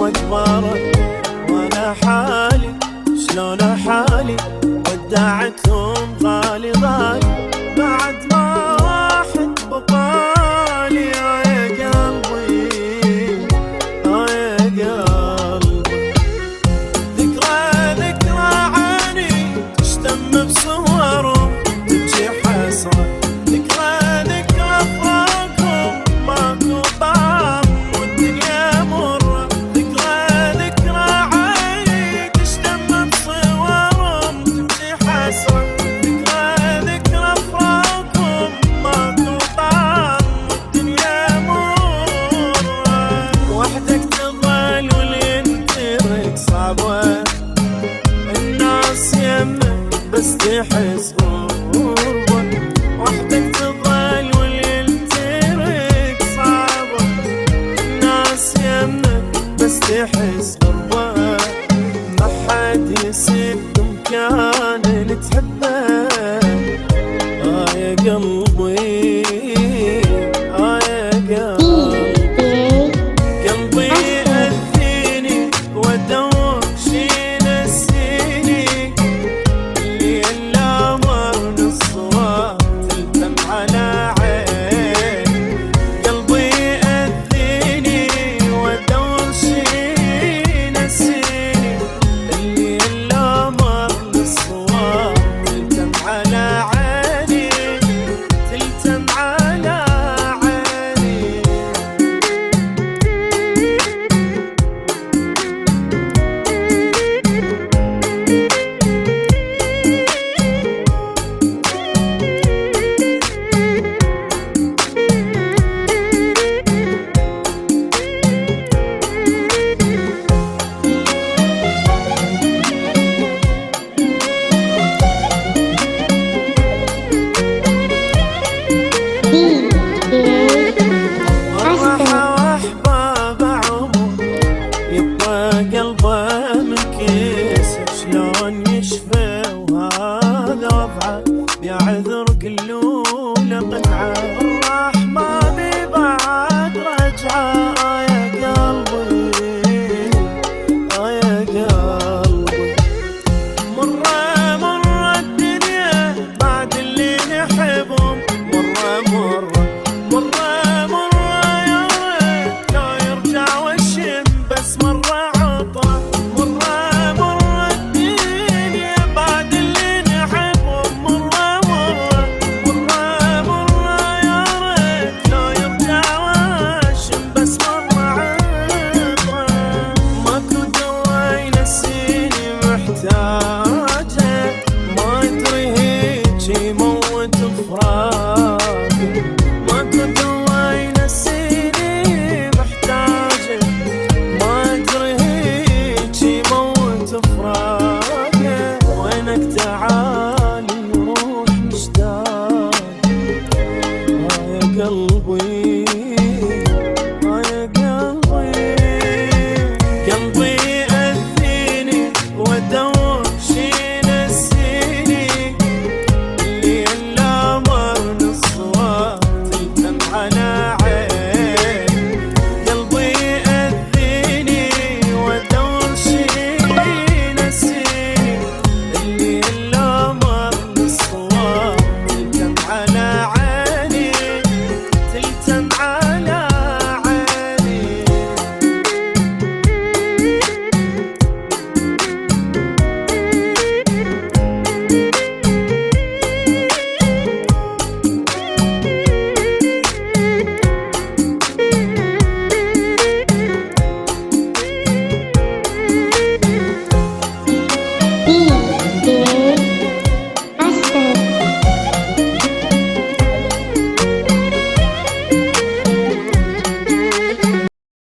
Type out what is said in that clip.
كبرت وانا حالي شلون حالي ودعتهم غالي غالي بعد ما واحد بقالي يا قلبي يا قلبي. ذكرى عني تشتم بصورهم تجي حسرة ذكرى فراقهم ماكو طعم والدنيا مرة ذكرى عني تشتم بصورهم تجي حسرة ذكرى فراقهم ماكو طعم والدنيا مرة. وحدك تظل والانترك صعبة الناس يمك بس تحس غربة وحدك تظل والانترك صعبة الناس يمك بس تحس غربة ما حد يسد مكان اللي تحبه يا قلبي يا قلبي